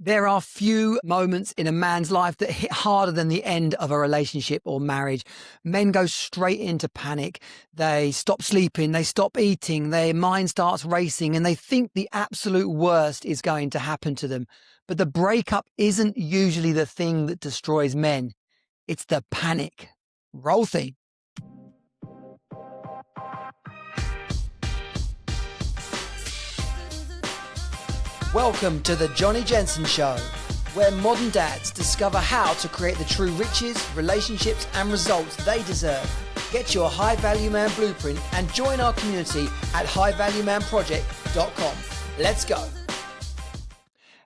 There are few moments in a man's life that hit harder than the end of a relationship or marriage. Men go straight into panic. They stop sleeping, they stop eating, their mind starts racing, and they think the absolute worst is going to happen to them. But the breakup isn't usually the thing that destroys men. It's the panic. Roll theme. Welcome to the Jonnie Jensen Show, where modern dads discover how to create the true riches, relationships and results they deserve. Get your High Value Man blueprint and join our community at highvaluemanproject.com. Let's go.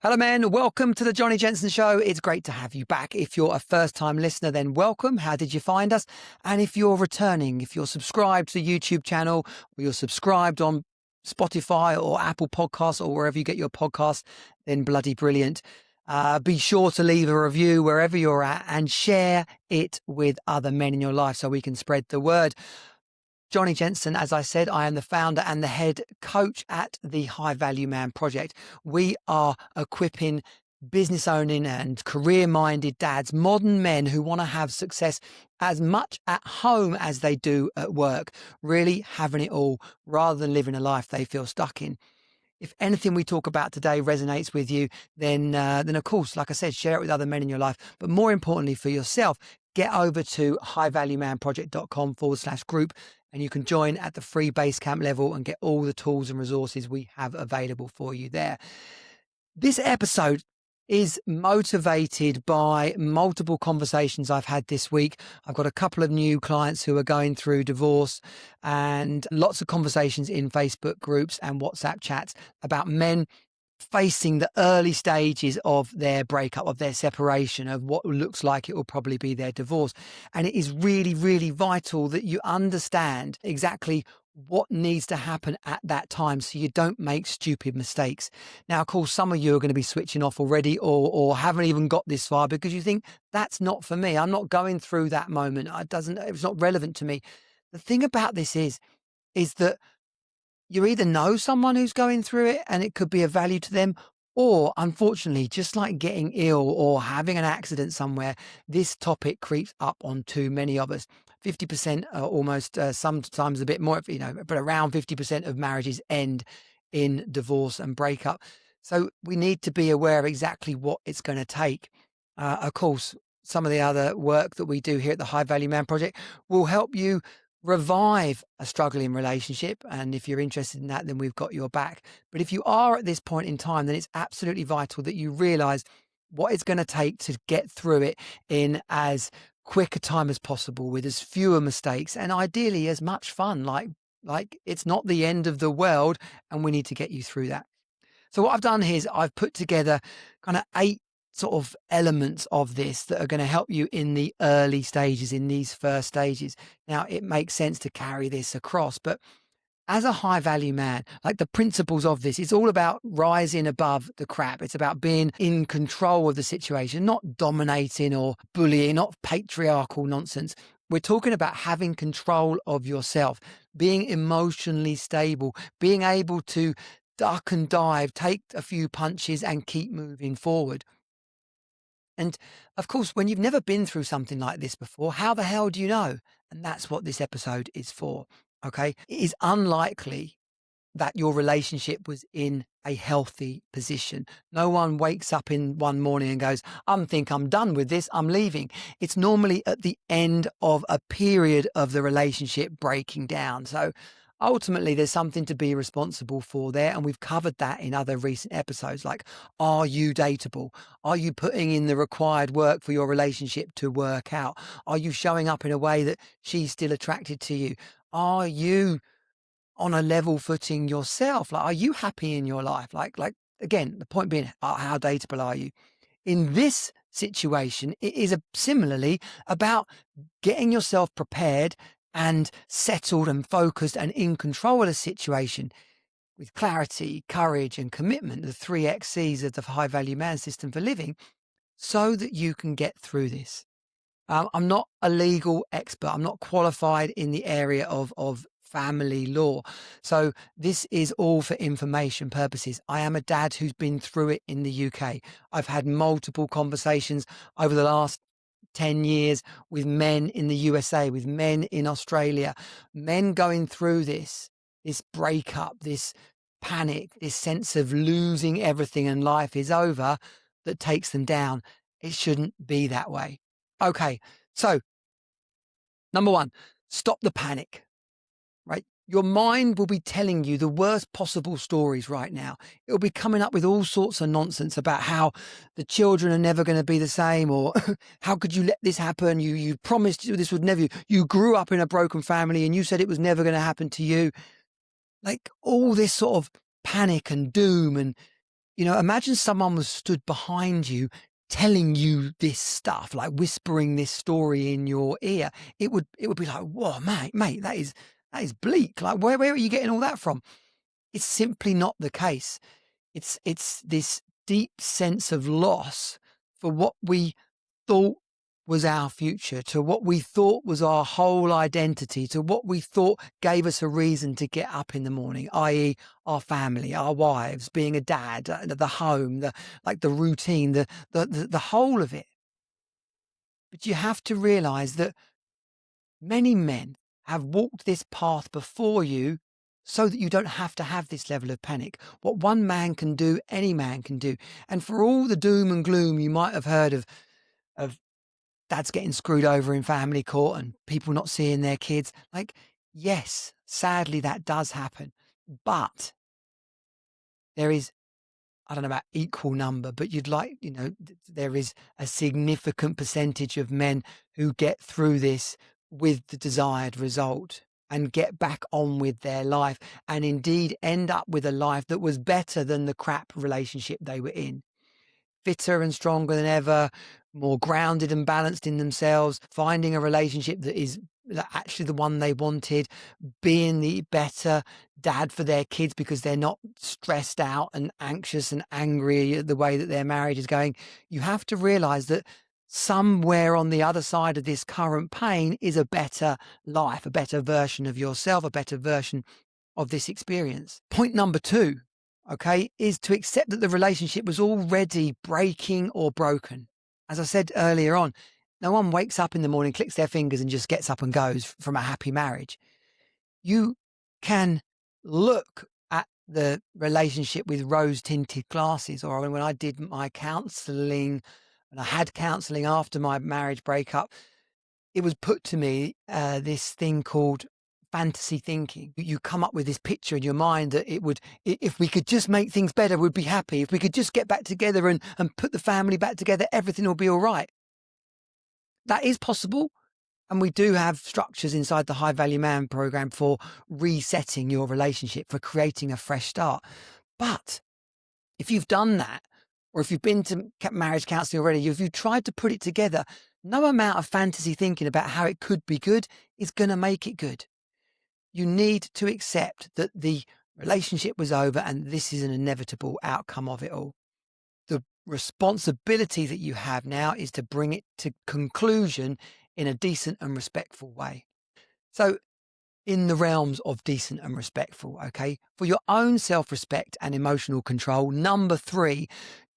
Hello men, welcome to the Jonnie Jensen Show. It's great to have you back. If you're a first-time listener, then welcome. How did you find us? And if you're returning, if you're subscribed to the YouTube channel or you're subscribed on Spotify or Apple Podcasts or wherever you get your podcasts, then bloody brilliant. Be sure to leave a review wherever you're at and share it with other men in your life so we can spread the word. Jonnie Jensen, as I said, I am the founder and the head coach at the High Value Man Project. We are equipping business owning and career-minded dads, modern men who want to have success as much at home as they do at work, really having it all rather than living a life they feel stuck in. If anything we talk about today resonates with you, then of course, like I said, share it with other men in your life. But more importantly for yourself, get over to highvaluemanproject.com/group and you can join at the free base camp level and get all the tools and resources we have available for you there. This episode is motivated by multiple conversations I've had this week. I've got a couple of new clients who are going through divorce and lots of conversations in Facebook groups and WhatsApp chats about men facing the early stages of their breakup, of their separation, of what looks like it will probably be their divorce. And it is really, really vital that you understand exactly what needs to happen at that time so you don't make stupid mistakes. Now, of course, some of you are going to be switching off already or haven't even got this far because you think that's not for me. I'm not going through that moment. It's not relevant to me. The thing about this is that you either know someone who's going through it and it could be of value to them, or unfortunately, just like getting ill or having an accident somewhere, this topic creeps up on too many of us. 50%, almost sometimes a bit more, but around 50% of marriages end in divorce and breakup. So we need to be aware of exactly what it's going to take. Of course, some of the other work that we do here at the High Value Man Project will help you revive a struggling relationship. And if you're interested in that, then we've got your back. But if you are at this point in time, then it's absolutely vital that you realize what it's going to take to get through it in as quick a time as possible with as fewer mistakes and ideally as much fun. Like it's not the end of the world and we need to get you through that. So what I've done here is I've put together kind of 8 sort of elements of this that are going to help you in the early stages, in these first stages. Now, it makes sense to carry this across, but as a high value man, like the principles of this, it's all about rising above the crap. It's about being in control of the situation, not dominating or bullying, not patriarchal nonsense. We're talking about having control of yourself, being emotionally stable, being able to duck and dive, take a few punches and keep moving forward. And of course, when you've never been through something like this before, how the hell do you know? And that's what this episode is for. Okay. It is unlikely that your relationship was in a healthy position. No one wakes up in one morning and goes, I'm done with this. I'm leaving. It's normally at the end of a period of the relationship breaking down. So ultimately, there's something to be responsible for there. And we've covered that in other recent episodes, like, are you dateable? Are you putting in the required work for your relationship to work out? Are you showing up in a way that she's still attracted to you? Are you on a level footing yourself? Like, are you happy in your life? Like again, the point being, how dateable are you? In this situation, it is similarly about getting yourself prepared and settled and focused and in control of the situation with clarity, courage and commitment, the 3 X's of the High Value Man system for living, so that you can get through this. I'm not a legal expert. I'm not qualified in the area of family law. So this is all for information purposes. I am a dad who's been through it in the UK. I've had multiple conversations over the last 10 years with men in the USA, with men in Australia, men going through this breakup, this panic, this sense of losing everything and life is over that takes them down. It shouldn't be that way. Okay, so number one, stop the panic, right? Your mind will be telling you the worst possible stories right now. It'll be coming up with all sorts of nonsense about how the children are never going to be the same, or how could you let this happen? You promised this would never, you grew up in a broken family and you said it was never going to happen to you. Like all this sort of panic and doom. And, imagine someone was stood behind you telling you this stuff, like whispering this story in your ear. It would be like, whoa, mate, that is bleak. Like, where are you getting all that from? It's simply not the case. It's this deep sense of loss for what we thought was our future, to what we thought was our whole identity, to what we thought gave us a reason to get up in the morning, i.e. our family, our wives, being a dad, the home, the routine, the whole of it. But you have to realize that many men have walked this path before you so that you don't have to have this level of panic. What one man can do, any man can do. And for all the doom and gloom you might have heard of dads getting screwed over in family court and people not seeing their kids, like, yes, sadly that does happen. But there is, I don't know about equal number, but there is a significant percentage of men who get through this with the desired result and get back on with their life, and indeed end up with a life that was better than the crap relationship they were in. Fitter and stronger than ever, more grounded and balanced in themselves, finding a relationship that is actually the one they wanted, being the better dad for their kids because they're not stressed out and anxious and angry at the way that their marriage is going. You have to realize that somewhere on the other side of this current pain is a better life, a better version of yourself, a better version of this experience. Point number 2, okay, is to accept that the relationship was already breaking or broken. As I said earlier on, no one wakes up in the morning, clicks their fingers and just gets up and goes from a happy marriage. You can look at the relationship with rose-tinted glasses. Or when I did my counselling, and I had counselling after my marriage breakup, it was put to me this thing called fantasy thinking. You come up with this picture in your mind that if we could just make things better, we'd be happy. If we could just get back together and put the family back together, everything will be all right. That is possible. And we do have structures inside the High Value Man program for resetting your relationship, for creating a fresh start. But if you've done that, or if you've been to marriage counselling already, if you've tried to put it together, no amount of fantasy thinking about how it could be good is going to make it good. You need to accept that the relationship was over and this is an inevitable outcome of it all. The responsibility that you have now is to bring it to conclusion in a decent and respectful way. So in the realms of decent and respectful, okay, for your own self-respect and emotional control, number 3,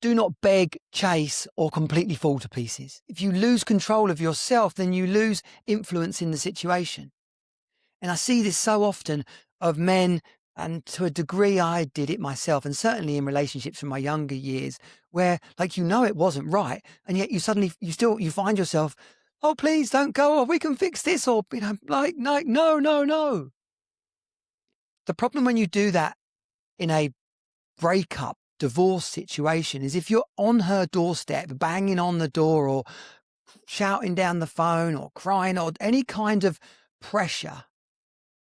do not beg, chase, or completely fall to pieces. If you lose control of yourself, then you lose influence in the situation. And I see this so often of men, and to a degree I did it myself, and certainly in relationships from my younger years, where it wasn't right, and yet you find yourself, oh, please don't go, or we can fix this, or no. The problem when you do that in a breakup, divorce situation is if you're on her doorstep, banging on the door or shouting down the phone or crying or any kind of pressure,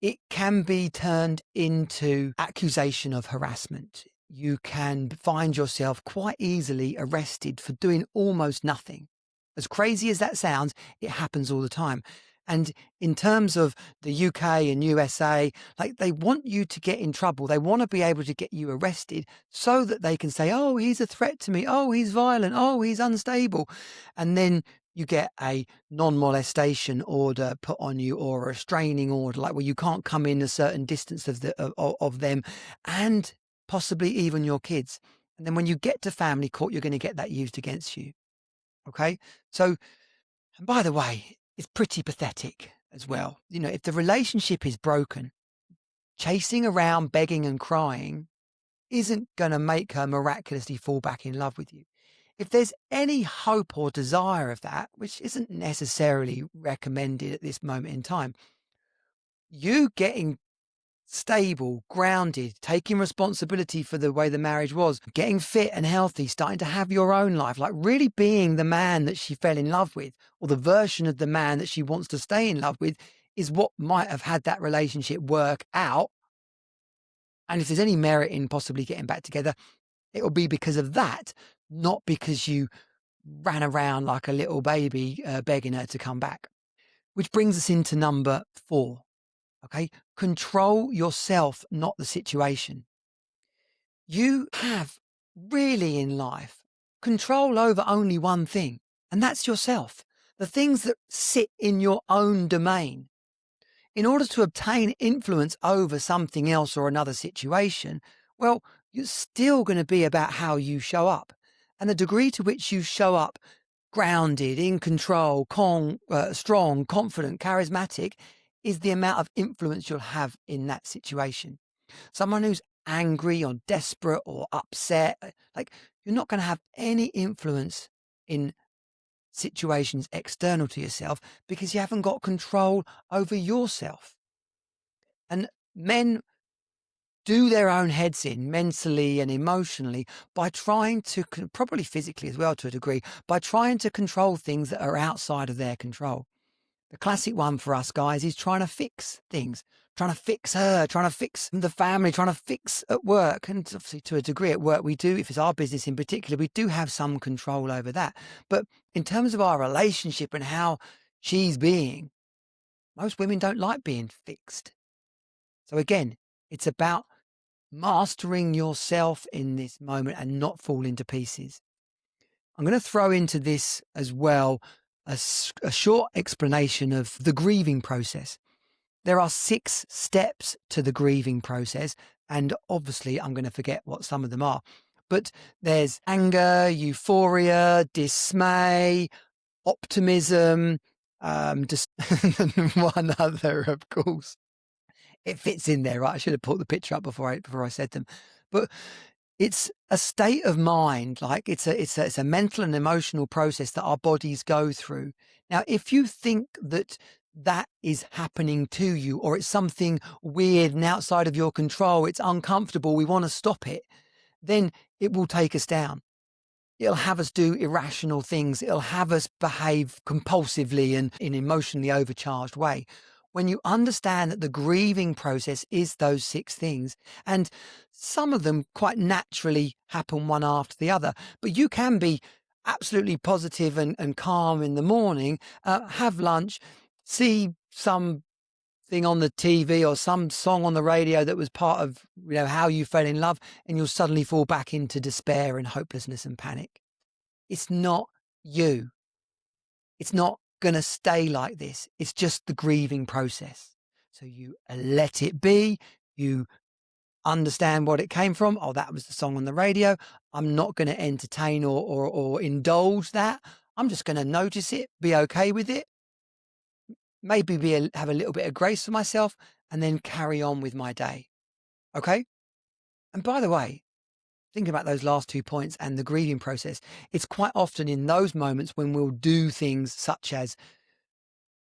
it can be turned into accusation of harassment. You can find yourself quite easily arrested for doing almost nothing. As crazy as that sounds, it happens all the time. And in terms of the UK and USA, they want you to get in trouble. They want to be able to get you arrested so that they can say, oh, he's a threat to me. Oh, he's violent. Oh, he's unstable. And then you get a non-molestation order put on you or a restraining order, like where you can't come in a certain distance of them and possibly even your kids. And then when you get to family court, you're going to get that used against you. Okay. So, and by the way, it's pretty pathetic as well. If the relationship is broken, chasing around, begging and crying isn't going to make her miraculously fall back in love with you. If there's any hope or desire of that, which isn't necessarily recommended at this moment in time, you getting stable, grounded, taking responsibility for the way the marriage was, getting fit and healthy, starting to have your own life, like really being the man that she fell in love with, or the version of the man that she wants to stay in love with, is what might have had that relationship work out. And if there's any merit in possibly getting back together, it will be because of that, not because you ran around like a little baby begging her to come back. Which brings us into number 4. Okay. Control yourself, not the situation. You have really in life control over only one thing, and that's yourself. The things that sit in your own domain. In order to obtain influence over something else or another situation, well, it's still going to be about how you show up. And the degree to which you show up grounded, in control, strong, confident, charismatic, is the amount of influence you'll have in that situation. Someone who's angry or desperate or upset, like you're not going to have any influence in situations external to yourself because you haven't got control over yourself. And men do their own heads in mentally and emotionally by trying to, probably physically as well to a degree, by trying to control things that are outside of their control. The classic one for us guys is trying to fix things, trying to fix her, trying to fix the family, trying to fix at work. And obviously to a degree at work we do, if it's our business in particular, we do have some control over that. But in terms of our relationship and how she's being, most women don't like being fixed. So again, it's about mastering yourself in this moment and not falling to pieces. I'm going to throw into this as well a short explanation of the grieving process. There are 6 steps to the grieving process, and obviously I'm going to forget what some of them are. But there's anger, euphoria, dismay, optimism, just one other, of course. It fits in there, right? I should have put the picture up before I said them. But it's a state of mind, like it's a mental and emotional process that our bodies go through. Now, if you think that is happening to you, or it's something weird and outside of your control, it's uncomfortable, we want to stop it, then it will take us down. It'll have us do irrational things. It'll have us behave compulsively and in an emotionally overcharged way. When you understand that the grieving process is those 6 things, and some of them quite naturally happen one after the other, but you can be absolutely positive and calm in the morning, have lunch, see something on the TV or some song on the radio that was part of how you fell in love, and you'll suddenly fall back into despair and hopelessness and panic. It's not you. It's not going to stay like this. It's just the grieving process. So you let it be. You understand what it came from. Oh, that was the song on the radio. I'm not going to entertain or indulge that. I'm just going to notice it, be okay with it, maybe have a little bit of grace for myself, and then carry on with my day. Okay? And by the way, thinking about those last 2 points and the grieving process, it's quite often in those moments when we'll do things such as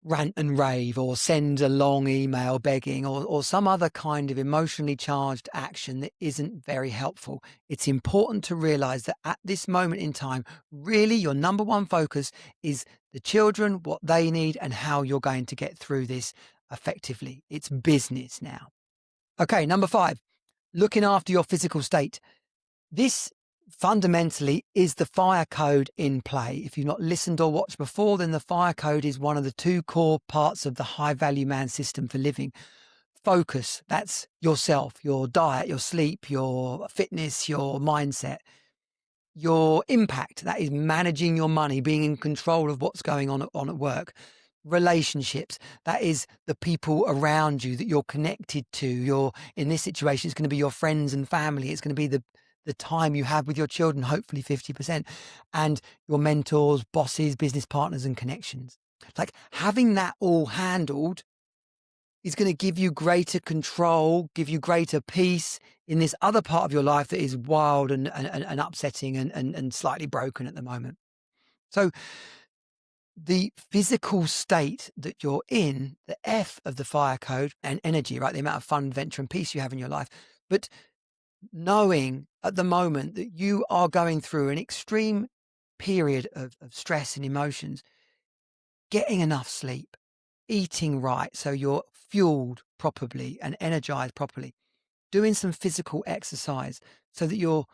rant and rave or send a long email begging or some other kind of emotionally charged action that isn't very helpful. It's important to realize that at this moment in time, really your number one focus is the children, what they need, and how you're going to get through this effectively. It's business now. Okay, number 5, looking after your physical state. This fundamentally is the fire code in play. If you've not listened or watched before, then the fire code is one of the 2 core parts of the high value man system for living. Focus, that's yourself, your diet, your sleep, your fitness, your mindset. your impact. That is managing your money, being in control of what's going on at work. Relationships, that is the people around you that you're connected to. In this situation, it's going to be your friends and family. It's going to be the time you have with your children, hopefully 50%, and your mentors, bosses, business partners, and connections. Like having that all handled is going to give you greater control, give you greater peace in this other part of your life that is wild and upsetting and slightly broken at the moment. So the physical state that you're in, the F of the fire code and energy, right? The amount of fun, adventure, and peace you have in your life. But knowing at the moment that you are going through an extreme period of stress and emotions, getting enough sleep, eating right so you're fueled properly and energized properly, doing some physical exercise so that you're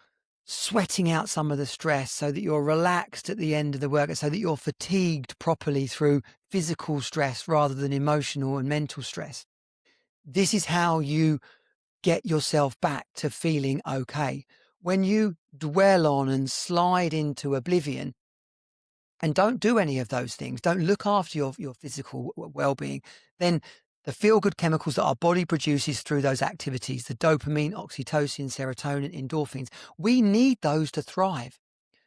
sweating out some of the stress, so that you're relaxed at the end of the work, so that you're fatigued properly through physical stress rather than emotional and mental stress. This is how you get yourself back to feeling okay. When you dwell on and slide into oblivion and don't do any of those things, don't look after your physical well-being, then the feel-good chemicals that our body produces through those activities, the dopamine, oxytocin, serotonin, endorphins, we need those to thrive.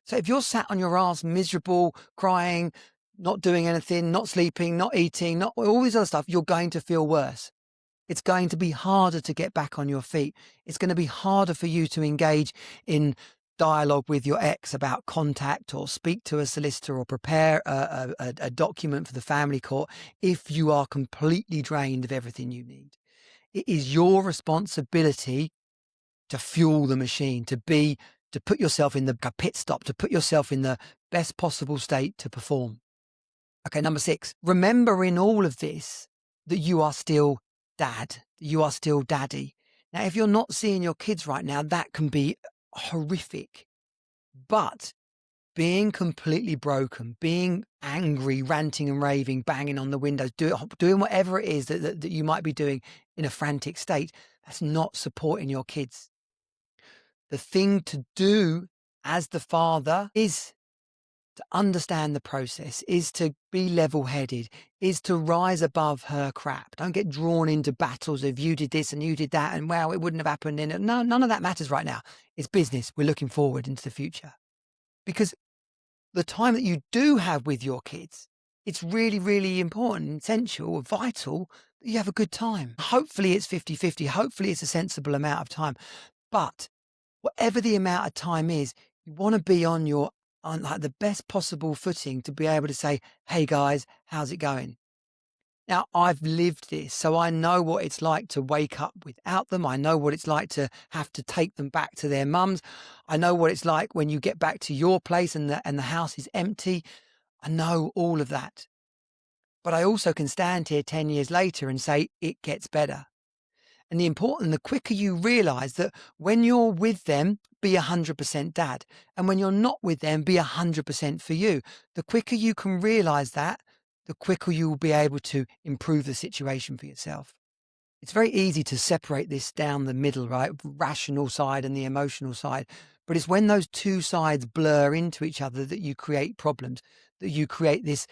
So if you're sat on your ass, miserable, crying, not doing anything, not sleeping, not eating, not all this other stuff, you're going to feel worse. It's going to be harder to get back on your feet. It's going to be harder for you to engage in dialogue with your ex about contact or speak to a solicitor or prepare a document for the family court if you are completely drained of everything you need. It is your responsibility to fuel the machine, to put yourself in the pit stop, to put yourself in the best possible state to perform. Okay, number 6, remember in all of this that you are still dad, you are still daddy. Now, if you're not seeing your kids right now, that can be horrific. But being completely broken, being angry, ranting and raving, banging on the windows, doing whatever it is that you might be doing in a frantic state, that's not supporting your kids. The thing to do as the father is to understand the process, is to be level-headed, is to rise above her crap. Don't get drawn into battles of you did this and you did that and well, it wouldn't have happened. No, none of that matters right now. It's business. We're looking forward into the future. Because the time that you do have with your kids, it's really, really important, essential, vital that you have a good time. Hopefully it's 50-50. Hopefully it's a sensible amount of time. But whatever the amount of time is, you want to be on like the best possible footing to be able to say, hey guys, how's it going? Now, I've lived this, so I know what it's like to wake up without them. I know what it's like to have to take them back to their mums. I know what it's like when you get back to your place and the house is empty. I know all of that. But I also can stand here 10 years later and say it gets better. And the quicker you realize that when you're with them, be 100% dad. And when you're not with them, be 100% for you. The quicker you can realize that, the quicker you will be able to improve the situation for yourself. It's very easy to separate this down the middle, right? Rational side and the emotional side. But it's when those two sides blur into each other that you create problems, that you create this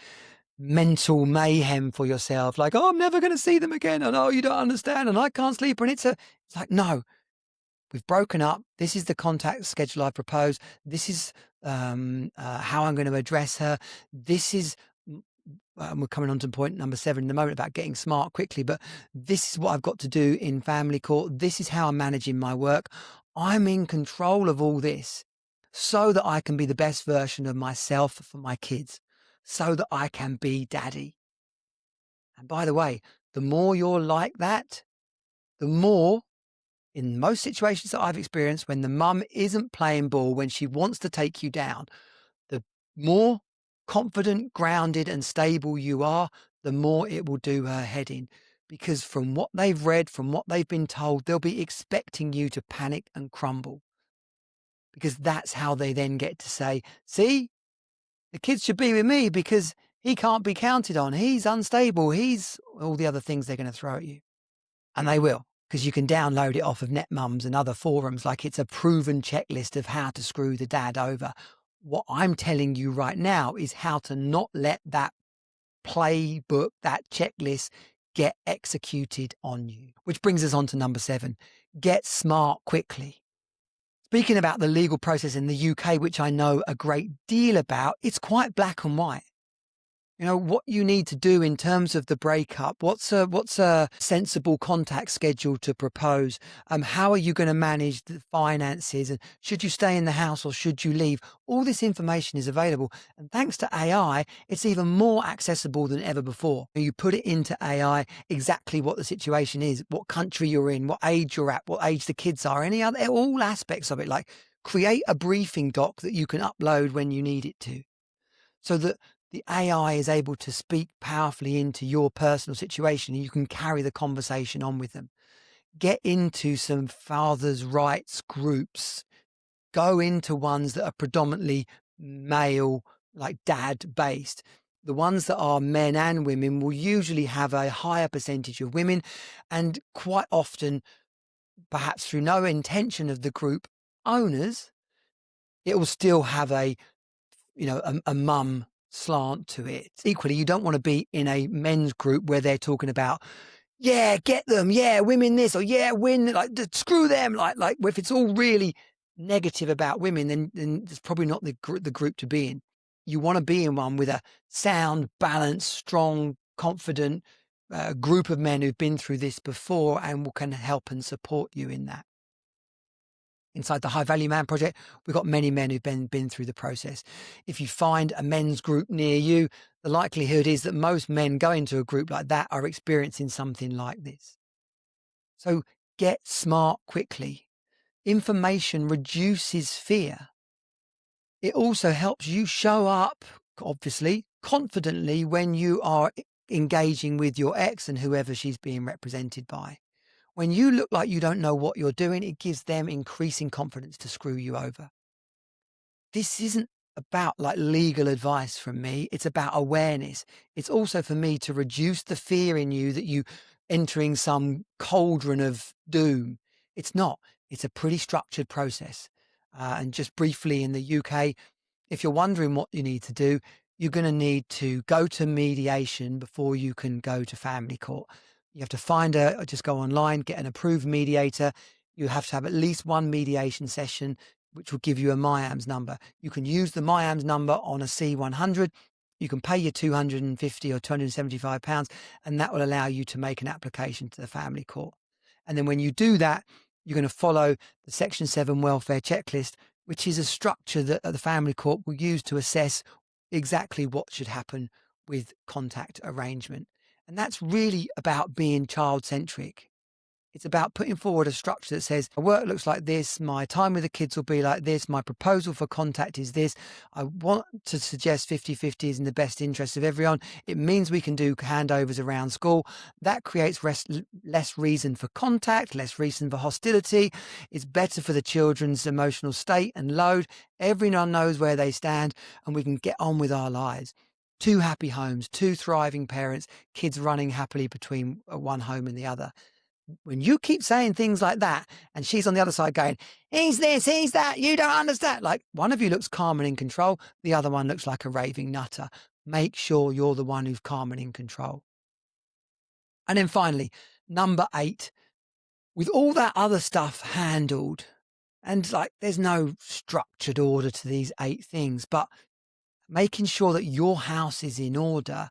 mental mayhem for yourself. Like, oh, I'm never going to see them again. And oh, you don't understand. And I can't sleep. And it's like, no, we've broken up. This is the contact schedule I propose. This is how I'm going to address her. This is, we're coming on to point number 7 in the moment about getting smart quickly, but this is what I've got to do in family court. This is how I'm managing my work. I'm in control of all this so that I can be the best version of myself for my kids, so that I can be daddy. And by the way, the more you're like that, the more, in most situations that I've experienced, when the mum isn't playing ball, when she wants to take you down, the more confident, grounded and stable you are, the more it will do her head in. Because from what they've read, from what they've been told, they'll be expecting you to panic and crumble. Because that's how they then get to say, see, the kids should be with me because he can't be counted on. He's unstable. He's all the other things they're going to throw at you. And they will. because you can download it off of NetMums and other forums like it's a proven checklist of how to screw the dad over. What I'm telling you right now is how to not let that playbook, that checklist, get executed on you. Which brings us on to number 7, get smart quickly. Speaking about the legal process in the UK, which I know a great deal about, it's quite black and white. You know, what you need to do in terms of the breakup, what's a sensible contact schedule to propose? How are you going to manage the finances? And should you stay in the house or should you leave? All this information is available. And thanks to AI, it's even more accessible than ever before. You put it into AI exactly what the situation is, what country you're in, what age you're at, what age the kids are, any other, all aspects of it. Like create a briefing doc that you can upload when you need it to, so that the AI is able to speak powerfully into your personal situation and you can carry the conversation on with them. Get into some fathers' rights groups. Go into ones that are predominantly male, like dad based. The ones that are men and women will usually have a higher percentage of women, and quite often, perhaps through no intention of the group owners, it will still have a mum slant to it. Equally, you don't want to be in a men's group where they're talking about, yeah, get them, yeah, women this, or yeah, win, like screw them, like if it's all really negative about women, then it's probably not the group to be in. You want to be in one with a sound, balanced, strong, confident group of men who've been through this before and can help and support you in that. Inside the High Value Man Project, we've got many men who've been through the process. If you find a men's group near you, the likelihood is that most men going to a group like that are experiencing something like this. So get smart quickly. Information reduces fear. It also helps you show up, obviously, confidently when you are engaging with your ex and whoever she's being represented by. When you look like you don't know what you're doing, it gives them increasing confidence to screw you over. This isn't about like legal advice from me. It's about awareness. It's also for me to reduce the fear in you that you entering some cauldron of doom. It's not. It's a pretty structured process. And just briefly in the UK, if you're wondering what you need to do, you're going to need to go to mediation before you can go to family court. You have to just go online, get an approved mediator. You have to have at least one mediation session, which will give you a MyAMS number. You can use the MyAMS number on a C100. You can pay your £250 or £275, and that will allow you to make an application to the family court. And then when you do that, you're going to follow the Section 7 welfare checklist, which is a structure that the family court will use to assess exactly what should happen with contact arrangement. And that's really about being child-centric. It's about putting forward a structure that says, my work looks like this, my time with the kids will be like this, my proposal for contact is this. I want to suggest 50-50 is in the best interest of everyone. It means we can do handovers around school. That creates less reason for contact, less reason for hostility. It's better for the children's emotional state and load. Everyone knows where they stand and we can get on with our lives. 2 happy homes, 2 thriving parents, kids running happily between one home and the other. When you keep saying things like that and she's on the other side going, he's this, he's that, you don't understand. Like one of you looks calm and in control. The other one looks like a raving nutter. Make sure you're the one who's calm and in control. And then finally, number 8, with all that other stuff handled, and like there's no structured order to these 8 things, but making sure that your house is in order,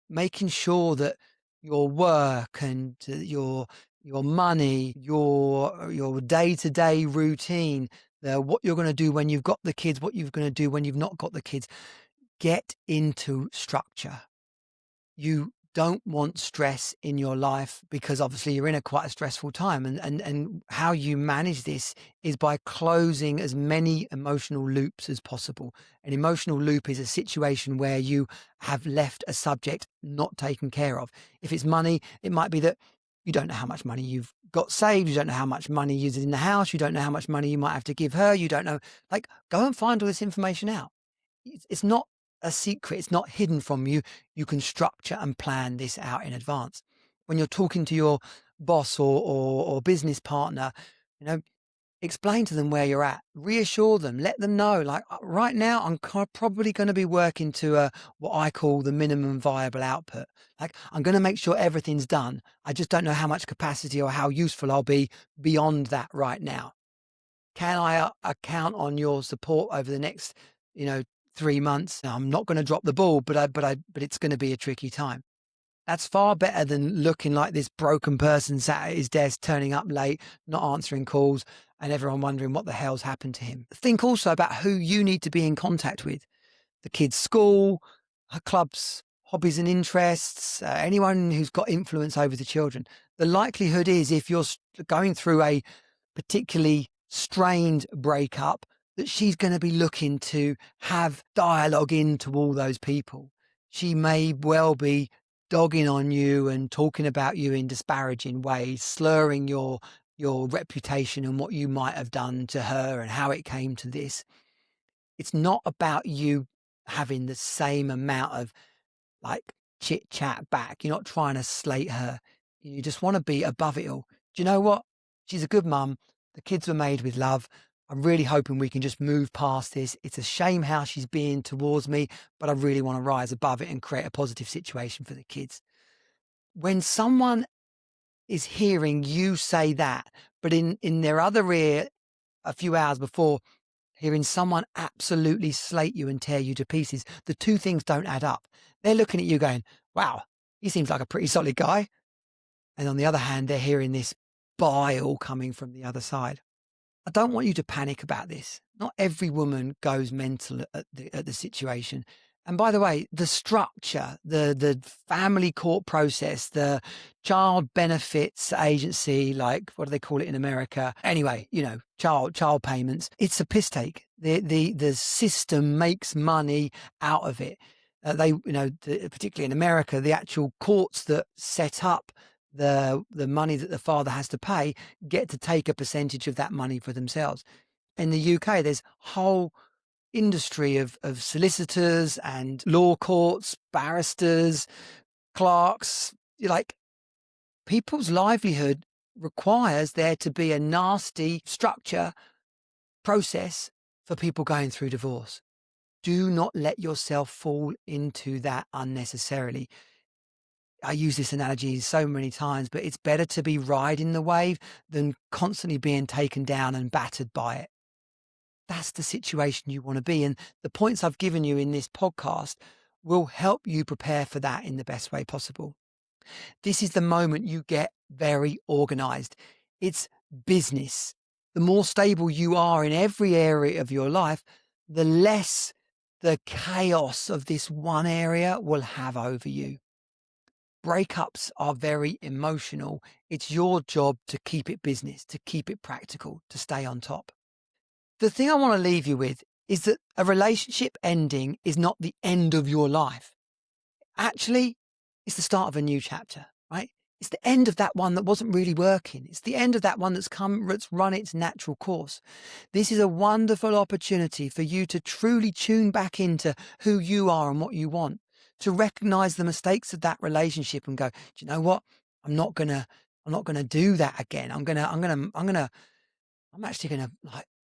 making sure that your work and your money, your day-to-day routine, what you're going to do when you've got the kids, what you're going to do when you've not got the kids, get into structure. You don't want stress in your life because obviously you're in quite a stressful time, and how you manage this is by closing as many emotional loops as possible. An emotional loop is a situation where you have left a subject not taken care of. If it's money, it might be that you don't know how much money you've got saved. You don't know how much money is in the house. You don't know how much money you might have to give her. You don't know, like, go and find all this information out. It's not a secret. It's not hidden from you. You can structure and plan this out in advance. When you're talking to your boss or business partner, you know, explain to them where you're at, reassure them, let them know, like, right now, I'm probably going to be working to what I call the minimum viable output. Like, I'm going to make sure everything's done. I just don't know how much capacity or how useful I'll be beyond that right now. Can I count on your support over the next, 3 months? Now, I'm not going to drop the ball, but it's going to be a tricky time. That's far better than looking like this broken person sat at his desk, turning up late, not answering calls, and everyone wondering what the hell's happened to him. Think also about who you need to be in contact with: the kid's school, her clubs, hobbies and interests, anyone who's got influence over the children. The likelihood is, if you're going through a particularly strained breakup, that she's going to be looking to have dialogue into all those people. She may well be dogging on you and talking about you in disparaging ways, slurring your reputation and what you might have done to her and how it came to this. It's not about you having the same amount of like chit chat back. You're not trying to slate her. You just want to be above it all. Do you know what? She's a good mum. The kids were made with love. I'm really hoping we can just move past this. It's a shame how she's being towards me, but I really want to rise above it and create a positive situation for the kids. When someone is hearing you say that, but in their other ear a few hours before, hearing someone absolutely slate you and tear you to pieces, the two things don't add up. They're looking at you going, wow, he seems like a pretty solid guy. And on the other hand, they're hearing this bile coming from the other side. I don't want you to panic about this. Not every woman goes mental at the situation. And by the way, the structure, the family court process, the child benefits agency, like what do they call it in America? Anyway, child payments. It's a piss take. The system makes money out of it. Particularly in America, the actual courts that set up the money that the father has to pay get to take a percentage of that money for themselves. In the UK, there's whole industry of solicitors and law courts, barristers, clerks. Like, people's livelihood requires there to be a nasty structure process for people going through divorce. Do not let yourself fall into that unnecessarily. I use this analogy so many times, but it's better to be riding the wave than constantly being taken down and battered by it. That's the situation you want to be in. The points I've given you in this podcast will help you prepare for that in the best way possible. This is the moment you get very organized. It's business. The more stable you are in every area of your life, the less the chaos of this one area will have over you. Breakups are very emotional. It's your job to keep it business, to keep it practical, to stay on top. The thing I want to leave you with is that a relationship ending is not the end of your life. Actually, it's the start of a new chapter, right? It's the end of that one that wasn't really working. It's the end of that one that's run its natural course. This is a wonderful opportunity for you to truly tune back into who you are and what you want, to recognize the mistakes of that relationship and go, do you know what? I'm not gonna do that again. I'm actually gonna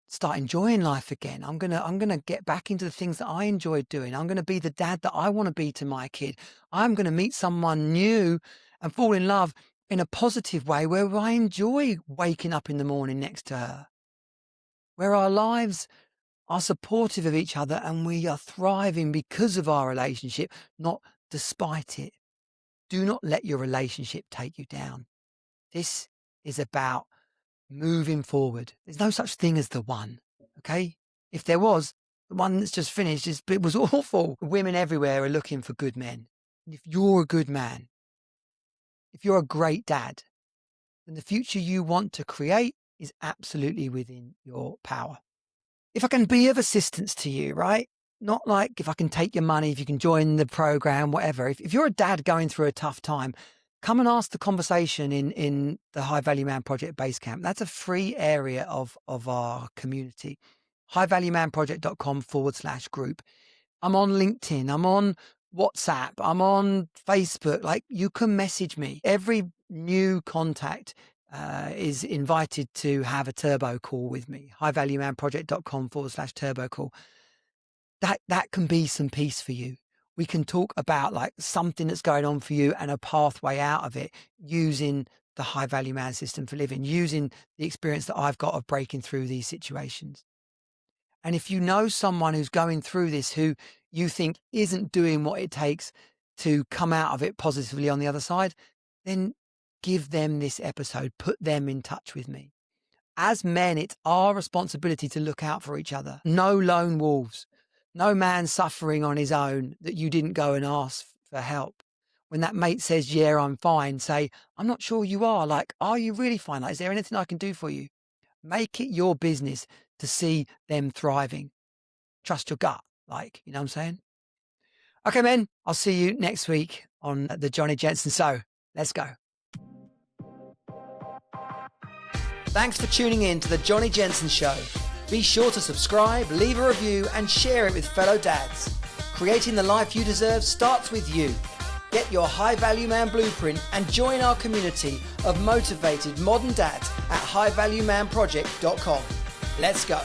start enjoying life again. I'm gonna get back into the things that I enjoyed doing. I'm gonna be the dad that I want to be to my kid. I'm gonna meet someone new and fall in love in a positive way where I enjoy waking up in the morning next to her, where our lives are supportive of each other and we are thriving because of our relationship, not despite it. Do not let your relationship take you down. This is about moving forward. There's no such thing as the one, okay? If there was, the one that's just finished, it was awful. Women everywhere are looking for good men. And if you're a good man, if you're a great dad, then the future you want to create is absolutely within your power. If I can be of assistance to you, right? Not like if I can take your money, if you can join the program, whatever. If you're a dad going through a tough time, come and ask the conversation in the High Value Man Project Basecamp. That's a free area of our community. highvaluemanproject.com/group. I'm on LinkedIn. I'm on WhatsApp. I'm on Facebook. Like, you can message me. Every new contact is invited to have a turbo call with me. highvaluemanproject.com/turbo call. That can be some peace for you. We can talk about like something that's going on for you and a pathway out of it using the High Value Man system for living, using the experience that I've got of breaking through these situations. And if you know someone who's going through this, who you think isn't doing what it takes to come out of it positively on the other side, then give them this episode, put them in touch with me. As men, it's our responsibility to look out for each other. No lone wolves, no man suffering on his own that you didn't go and ask for help. When that mate says, yeah, I'm fine, say, I'm not sure you are. Like, are you really fine? Like, is there anything I can do for you? Make it your business to see them thriving. Trust your gut, like, you know what I'm saying? Okay, men, I'll see you next week on the Jonnie Jensen Show. Let's go. Thanks for tuning in to the Jonnie Jensen Show. Be sure to subscribe, leave a review, and share it with fellow dads. Creating the life you deserve starts with you. Get your High Value Man blueprint and join our community of motivated modern dads at highvaluemanproject.com. Let's go.